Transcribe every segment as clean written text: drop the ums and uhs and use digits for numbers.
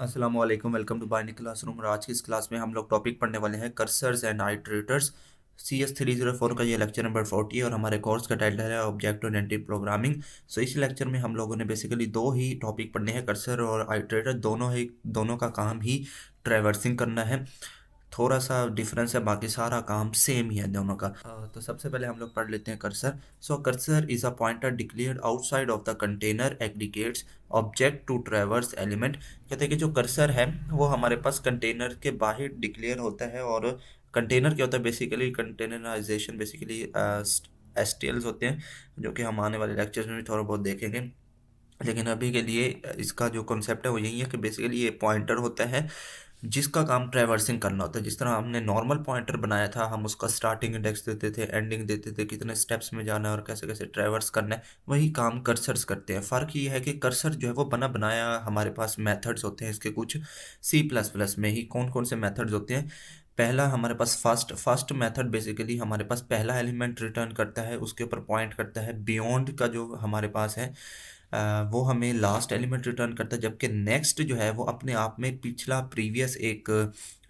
अस्सलाम वालेकुम, welcome to bionic classroom. और आज की इस क्लास में हम लोग टॉपिक पढ़ने वाले हैं कर्सर्स एंड आइटरेटर्स। CS 304 का ये लेक्चर नंबर 40 है और हमारे कोर्स का टाइटल है ऑब्जेक्ट ओरिएंटेड प्रोग्रामिंग। सो इस लेक्चर में हम लोगों ने बेसिकली दो ही टॉपिक पढ़ने हैं, कर्सर और आइटरेटर। दोनों का काम ही ट्रैवर्सिंग करना है। थोड़ा सा डिफरेंस है, बाकी सारा काम सेम ही है दोनों का। तो सबसे पहले हम लोग पढ़ लेते हैं cursor. So cursor is a pointer declared outside of the container aggregates object to traverse element. कहते हैं कि जो कर्सर है वो हमारे पास कंटेनर के बाहर डिक्लेयर होता है। और कंटेनर क्या होता है? बेसिकली कंटेनराइजेशन बेसिकली एसटीएल्स होते हैं, जो कि हम आने वाले लेक्चर्स में भी थोड़ा बहुत देखेंगे। लेकिन अभी के लिए इसका जो कॉन्सेप्ट है वो यही है कि बेसिकली ये पॉइंटर होता है जिसका काम ट्रैवर्सिंग करना होता है। जिस तरह हमने नॉर्मल पॉइंटर बनाया था, हम उसका स्टार्टिंग इंडेक्स देते थे, एंडिंग देते थे, कितने स्टेप्स में जाना है और कैसे कैसे ट्रैवर्स करना है, वही काम कर्सर्स करते हैं। फ़र्क ये है कि कर्सर जो है वो बना बनाया हमारे पास मेथड्स होते हैं इसके कुछ। C++ में ही कौन कौन से मेथड्स होते हैं? पहला हमारे पास फर्स्ट मेथड बेसिकली हमारे पास पहला एलिमेंट रिटर्न करता है, उसके ऊपर पॉइंट करता है। बियॉन्ड का जो हमारे पास है वो हमें लास्ट एलिमेंट रिटर्न करता है, जबकि नेक्स्ट जो है वो अपने आप में पिछला प्रीवियस एक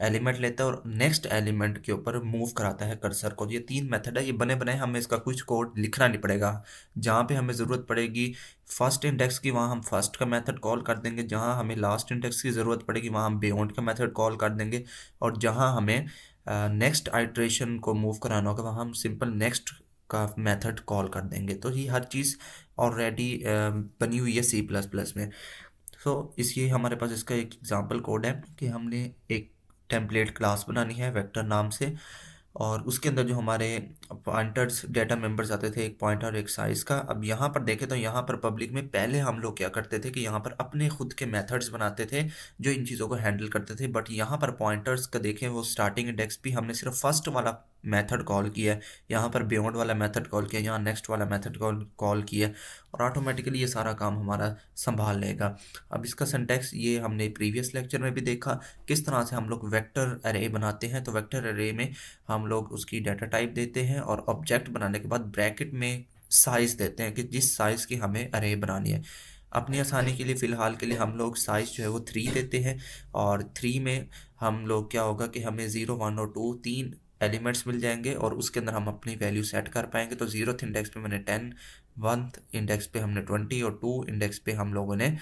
एलिमेंट लेता है और नेक्स्ट एलिमेंट के ऊपर मूव कराता है कर्सर को। ये तीन मेथड है, ये बने बनाए, हमें इसका कुछ कोड लिखना नहीं पड़ेगा। जहाँ पे हमें ज़रूरत पड़ेगी फर्स्ट इंडेक्स की, वहाँ हम फर्स्ट का मेथड कॉल कर देंगे। जहाँ हमें लास्ट इंडेक्स की ज़रूरत पड़ेगी वहाँ हम बियॉन्ड का मेथड कॉल कर देंगे। और जहाँ हमें नेक्स्ट आइट्रेशन को मूव कराना होगा वहाँ हम सिंपल नेक्स्ट का मेथड कॉल कर देंगे। तो ये हर चीज़ ऑलरेडी बनी हुई है C++ में। इसलिए हमारे पास इसका एक एग्जांपल कोड है कि हमने एक टेम्पलेट क्लास बनानी है वेक्टर नाम से, और उसके अंदर जो हमारे पॉइंटर्स डेटा मेंबर्स आते थे, एक पॉइंटर और एक साइज का। अब यहाँ पर देखें तो यहाँ पर पब्लिक में पहले हम लोग क्या करते थे कि यहाँ पर अपने खुद के मेथड्स बनाते थे जो इन चीज़ों को हैंडल करते थे। बट यहाँ पर पॉइंटर्स का देखें, वो स्टार्टिंग इंडेक्स भी हमने सिर्फ फर्स्ट वाला मेथड कॉल किया है, यहाँ पर बियॉन्ड वाला मेथड कॉल किया, यहाँ नेक्स्ट वाला मेथड कॉल किया, और ऑटोमेटिकली ये सारा काम हमारा संभाल लेगा। अब इसका सिंटैक्स ये हमने प्रीवियस लेक्चर में भी देखा, किस तरह से हम लोग वेक्टर अरे बनाते हैं। तो वेक्टर अरे में हम लोग उसकी डाटा टाइप देते हैं और ऑब्जेक्ट बनाने के बाद ब्रैकेट में साइज देते हैं कि जिस साइज़ की हमें अरे बनानी है। अपनी आसानी के लिए फ़िलहाल के लिए हम लोग साइज़ जो है वो 3 देते हैं। और 3 में हम लोग क्या होगा कि हमें 0 1 और 2 तीन एलिमेंट्स मिल जाएंगे और उसके अंदर हम अपनी वैल्यू सेट कर पाएंगे। तो 0th इंडेक्स पे मैंने 10, 1th इंडेक्स पे हमने 20 और 2 इंडेक्स पे हम लोगों ने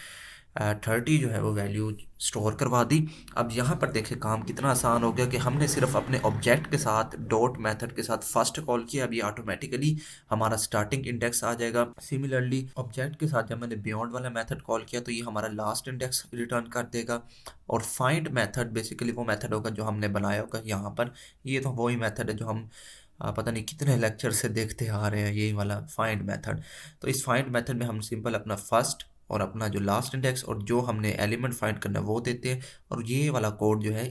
30 जो है वो वैल्यू स्टोर करवा दी। अब यहाँ पर देखें काम कितना आसान हो गया कि हमने सिर्फ अपने ऑब्जेक्ट के साथ डॉट मेथड के साथ फर्स्ट कॉल किया, अभी ऑटोमेटिकली हमारा स्टार्टिंग इंडेक्स आ जाएगा। सिमिलरली ऑब्जेक्ट के साथ जब मैंने बियॉन्ड वाला मेथड कॉल किया तो ये हमारा लास्ट इंडेक्स रिटर्न कर देगा। और फाइंड मेथड बेसिकली वो मेथड होगा जो हमने बनाया होगा यहाँ पर। ये तो वही मेथड है जो हम पता नहीं कितने लेक्चर से देखते आ रहे हैं, यही वाला फाइंड मेथड। तो इस फाइंड मेथड में हम सिंपल अपना फर्स्ट और अपना जो लास्ट इंडेक्स और जो हमने एलिमेंट फाइंड करना है वो देते हैं। और ये वाला कोड जो है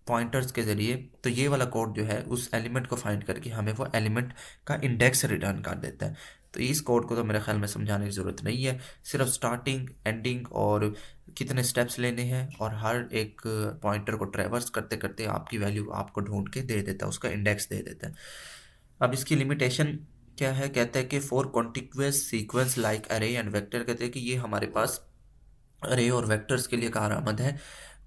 पॉइंटर्स के ज़रिए, तो ये वाला कोड जो है उस एलिमेंट को फाइंड करके हमें वो एलिमेंट का इंडेक्स रिटर्न कर देता है। तो इस कोड को तो मेरे ख्याल में समझाने की ज़रूरत नहीं है, सिर्फ स्टार्टिंग एंडिंग और कितने स्टेप्स लेने हैं और हर एक पॉइंटर को ट्रैवर्स करते करते आपकी वैल्यू आपको ढूंढ के दे देता है, उसका इंडेक्स दे देता है। अब इसकी लिमिटेशन क्या है? कहता है कि फॉर कॉन्टिग्युअस सीक्वेंस लाइक अरे एंड वेक्टर, कहते हैं कि ये हमारे पास अरे और वेक्टर्स के लिए कारआमद है।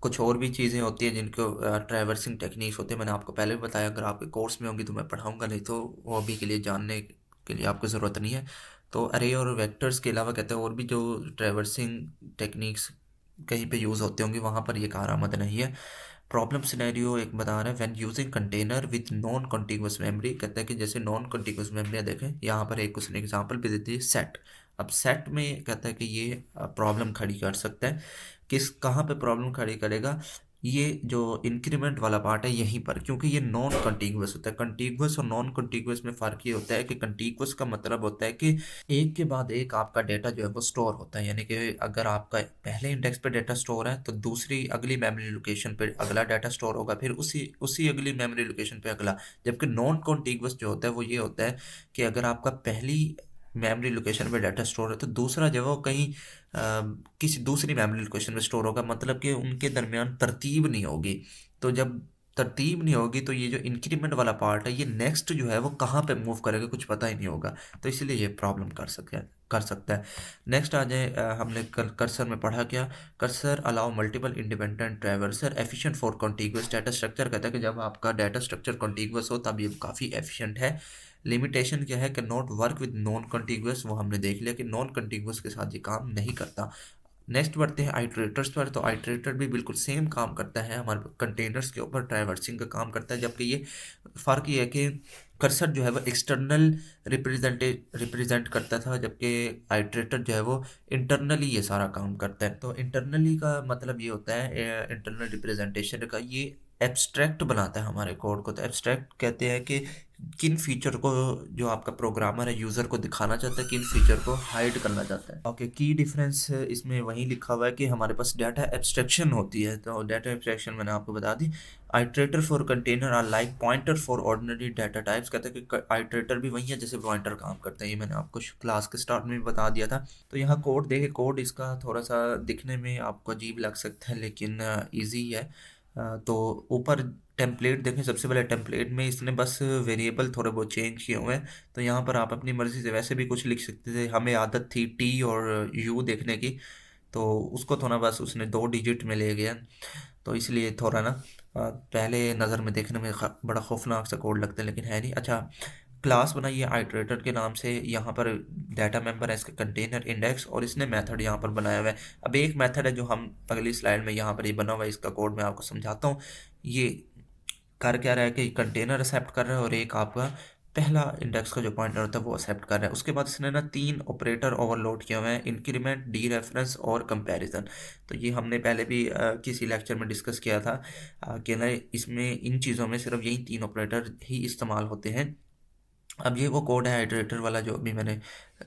कुछ और भी चीज़ें होती हैं जिनको ट्रैवर्सिंग टेक्निक्स होते हैं, मैंने आपको पहले भी बताया। अगर आपके कोर्स में होंगी तो मैं पढ़ाऊंगा, नहीं तो वो अभी के लिए जानने के लिए आपको ज़रूरत नहीं है। तो अरे और वेक्टर्स के अलावा कहते हैं और भी जो ट्रैवर्सिंग टेक्निक्स कहीं पे यूज़ होते होंगे वहाँ पर ये कारआमद नहीं है। प्रॉब्लम सिनेरियो एक बता रहा है, when using container with non contiguous memory. कहता है कि जैसे नॉन कॉन्टिग्यूअस मेमोरी देखें, यहाँ पर एक उसने एग्जांपल भी देती है सेट। अब सेट में कहता है कि ये प्रॉब्लम खड़ी कर सकता है। किस कहाँ पे प्रॉब्लम खड़ी करेगा? ये जो इंक्रीमेंट वाला पार्ट है यहीं पर, क्योंकि ये नॉन कंटिग्यूअस होता है। कंटिग्यूअस और नॉन कंटिग्यूअस में फ़र्क ये होता है कि कंटिग्यूअस का मतलब होता है कि एक के बाद एक आपका डेटा जो है वो स्टोर होता है, यानी कि अगर आपका पहले इंडेक्स पे डेटा स्टोर है तो दूसरी अगली मेमोरी लोकेशन पे अगला डाटा स्टोर होगा, फिर उसी उसी अगली मेमोरी लोकेशन पे अगला। जबकि नॉन कॉन्टिग्यूअस जो होता है वो ये होता है कि अगर आपका पहली मेमोरी लोकेशन पे डाटा स्टोर है तो दूसरा जो है वो कहीं किसी दूसरी मेमोरी लोकेशन में स्टोर होगा, मतलब कि उनके दरमियान तरतीब नहीं होगी। तो जब तरतीब नहीं होगी तो ये जो इंक्रीमेंट वाला पार्ट है ये नेक्स्ट जो है वो कहाँ पे मूव करेगा कुछ पता ही नहीं होगा, तो इसलिए ये प्रॉब्लम कर सकता है। नेक्स्ट आ जाए, हमने कर्सर में पढ़ा क्या, cursor allow multiple independent traverser efficient for contiguous data structure, कहता है कि जब आपका डाटा स्ट्रक्चर कॉन्टिग्यूअस हो तब ये काफ़ी एफिशिएंट है। लिमिटेशन क्या है कि not work with non contiguous, वो हमने देख लिया कि नॉन कॉन्टिग्यूअस के साथ ये काम नहीं करता। नेक्स्ट बढ़ते हैं आइट्रेटर्स पर, तो आइट्रेटर भी बिल्कुल सेम काम करता है, हमारे कंटेनर्स के ऊपर ट्रैवर्सिंग का काम करता है, जबकि ये फ़र्क ये है कि कर्सर जो है वो एक्सटर्नल रिप्रेजेंट करता था, जबकि आइट्रेटर जो है वो इंटरनली ये सारा काम करता है। तो इंटरनली का मतलब ये होता है, इंटरनल रिप्रेजेंटेशन का ये एब्स्ट्रैक्ट बनाता है हमारे कोड को। तो एब्स्ट्रैक्ट कहते हैं कि किन फीचर को जो आपका प्रोग्रामर है यूज़र को दिखाना चाहता है, किन फीचर को हाइड करना चाहता है। ओके, की डिफरेंस इसमें वही लिखा हुआ है कि हमारे पास डाटा एब्स्ट्रैक्शन होती है, तो डाटा एब्स्ट्रैक्शन मैंने आपको बता दी। Iterator for container are like pointer for ordinary data types, कहते हैं कि आइट्रेटर भी वही है जैसे पॉइंटर काम करते हैं, ये मैंने आपको क्लास के स्टार्ट में भी बता दिया था। तो यहाँ कोड देखे, कोड इसका थोड़ा सा दिखने में आपको अजीब लग सकता है लेकिन ईजी है। तो ऊपर टेम्पलेट देखें, सबसे पहले टेम्पलेट में इसने बस वेरिएबल थोड़े बहुत चेंज किए हुए हैं, तो यहाँ पर आप अपनी मर्ज़ी से वैसे भी कुछ लिख सकते थे। हमें आदत थी टी और यू देखने की, तो उसको थोड़ा बस उसने 2 डिजिट में ले गया, तो इसलिए थोड़ा ना पहले नज़र में देखने में बड़ा खौफनाक सा कोड लगता है लेकिन है नहीं। अच्छा, क्लास बनाई है आइट्रेटर के नाम से, यहाँ पर डाटा मेंबर है इसका कंटेनर इंडेक्स, और इसने मेथड यहाँ पर बनाया हुआ है। अब एक मेथड है जो हम अगली स्लाइड में यहाँ पर ये बना हुआ है, इसका कोड मैं आपको समझाता हूँ। ये कर क्या रहा है कि कंटेनर एक्सेप्ट कर रहा है और एक आपका पहला इंडेक्स का जो पॉइंटर होता है वो एक्सेप्ट कर रहा है। उसके बाद इसने ना 3 ऑपरेटर ओवरलोड किया हुआ है, इंक्रीमेंट, डी रेफरेंस और कंपैरिजन। तो ये हमने पहले भी किसी लेक्चर में डिस्कस किया था कि ना इसमें इन चीज़ों में सिर्फ यही 3 ऑपरेटर ही इस्तेमाल होते हैं। अब ये वो कोड है आइटरेटर वाला जो अभी मैंने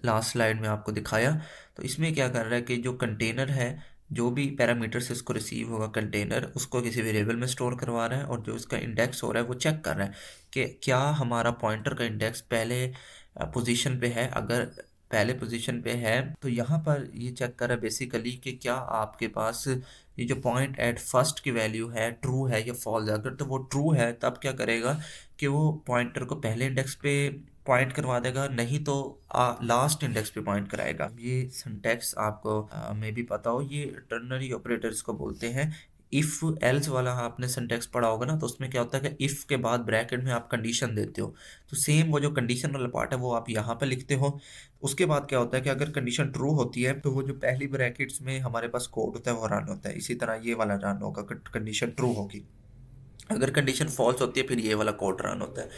लास्ट स्लाइड में आपको दिखाया। तो इसमें क्या कर रहा है कि जो कंटेनर है, जो भी पैरामीटर से इसको रिसीव होगा कंटेनर, उसको किसी वेरिएबल में स्टोर करवा रहा है, और जो इसका इंडेक्स हो रहा है वो चेक कर रहा है कि क्या हमारा पॉइंटर का इंडेक्स पहले पोजीशन पे है। अगर पहले पोजीशन पे है तो यहाँ पर ये चेक कर रहा है बेसिकली कि क्या आपके पास ये जो पॉइंट एट फर्स्ट की वैल्यू है ट्रू है या फॉल्स है। अगर तो वो ट्रू है तब क्या करेगा कि वो पॉइंटर को पहले इंडेक्स पे पॉइंट करवा देगा, नहीं तो लास्ट इंडेक्स पे पॉइंट कराएगा। ये सिंटैक्स आपको मे भी पता हो, ये टर्नरी ऑपरेटर्स को बोलते हैं। इफ़ एल्स वाला आपने सिंटैक्स पढ़ा होगा ना, तो उसमें क्या होता है कि इफ़ के बाद ब्रैकेट में आप कंडीशन देते हो, तो सेम वो जो कंडीशन वाला पार्ट है वो आप यहाँ पे लिखते हो। उसके बाद क्या होता है कि अगर कंडीशन ट्रू होती है तो वो जो पहली ब्रैकेट्स में हमारे पास कोड होता है वो रन होता है। इसी तरह ये वाला रन होगा, कंडीशन ट्रू होगी। अगर कंडीशन फॉल्स होती है फिर ये वाला कोड रन होता है।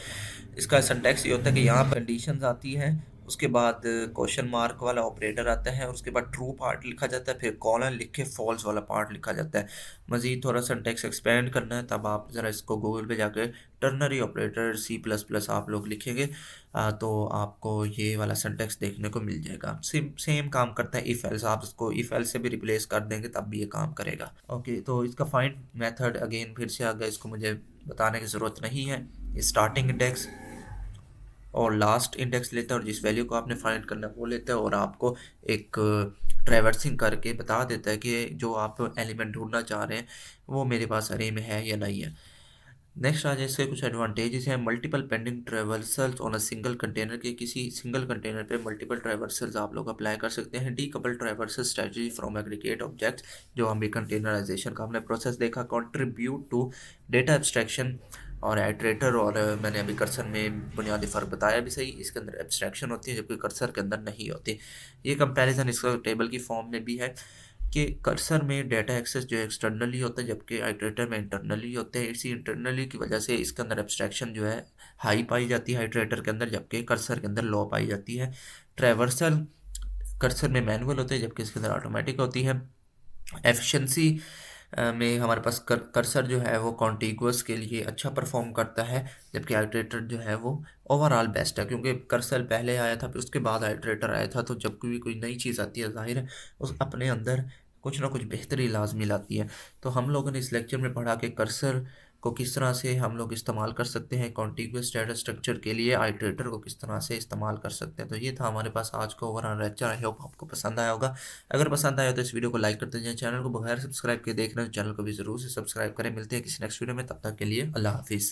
इसका सिंटैक्स ये होता है कि यहाँ पर कंडीशंस आती हैं, उसके बाद क्वेश्चन मार्क वाला ऑपरेटर आता है, और उसके बाद ट्रू पार्ट लिखा जाता है, फिर कॉलन लिख के फॉल्स वाला पार्ट लिखा जाता है। मज़ीद थोड़ा सिंटैक्स एक्सपेंड करना है तब आप ज़रा इसको गूगल पे जाके टर्नरी ऑपरेटर C++ आप लोग लिखेंगे, तो आपको ये वाला सिंटैक्स देखने को मिल जाएगा। सेम सेम काम करता है इफ़ एल्स, आप इसको इफ़ एल्स से भी रिप्लेस कर देंगे तब भी ये काम करेगा। ओके, तो इसका फाइंड मेथड अगेन फिर से आ गया, इसको मुझे बताने की ज़रूरत नहीं है। स्टार्टिंग इंडेक्स और लास्ट इंडेक्स लेता है, और जिस वैल्यू को आपने फाइंड करना है वो लेता है, और आपको एक ट्रैवर्सिंग करके बता देता है कि जो आप एलिमेंट ढूंढना चाह रहे हैं वो मेरे पास अरे में है या नहीं है। नेक्स्ट आ जाए, इसके कुछ एडवांटेजेस हैं। Multiple pending traversals on a single container, के किसी सिंगल कंटेनर पे मल्टीपल ट्रैवर्सल्स आप लोग अप्लाई कर सकते हैं। Decouple traversal strategy from aggregate objects, जो हम भी कंटेनराइजेशन का हमने प्रोसेस देखा। कंट्रीब्यूट टू डेटा एब्स्ट्रैक्शन और आइट्रेटर, और मैंने अभी कर्सर में बुनियादी फ़र्क बताया भी सही, इसके अंदर एब्स्ट्रैक्शन होती है जबकि कर्सर के अंदर नहीं होती। ये कंपैरिजन इसका टेबल की फॉर्म में भी है कि कर्सर में डाटा एक्सेस जो एक्सटर्नली होता है जबकि आइट्रेटर में इंटरनली होते हैं। इसी इंटरनली की वजह से इसके अंदर एब्स्ट्रैक्शन जो है हाई पाई जाती है आइट्रेटर के अंदर, जबकि कर्सर के अंदर लो पाई जाती है। ट्रैवर्सल कर्सर में मैनुअल होते हैं जबकि इसके अंदर ऑटोमेटिक होती है। एफिशिएंसी में हमारे पास कर्सर जो है वो कॉन्टिगुअस के लिए अच्छा परफॉर्म करता है, जबकि आइट्रेटर जो है वो ओवरऑल बेस्ट है, क्योंकि कर्सर पहले आया था फिर उसके बाद आइट्रेटर आया था। तो जब भी कोई नई चीज़ आती है ज़ाहिर है उस अपने अंदर कुछ ना कुछ बेहतरी लाजमी लाती है। तो हम लोगों ने इस लेक्चर में पढ़ा कि कर्सर को किस तरह से हम लोग इस्तेमाल कर सकते हैं, कॉन्टिग्युअस डाटा स्ट्रक्चर के लिए आइटरेटर को किस तरह से इस्तेमाल कर सकते हैं। तो ये था हमारे पास आज का ओवरऑल लेक्चर। आई होप आपको पसंद आया होगा। अगर पसंद आया तो इस वीडियो को लाइक करते जाएं, चैनल को बगैर सब्सक्राइब के देख रहे हैं तो चैनल को भी जरूर से सब्सक्राइब करें। मिलते हैं किसी नेक्स्ट वीडियो में, तब तक के लिए अल्लाह हाफिज़।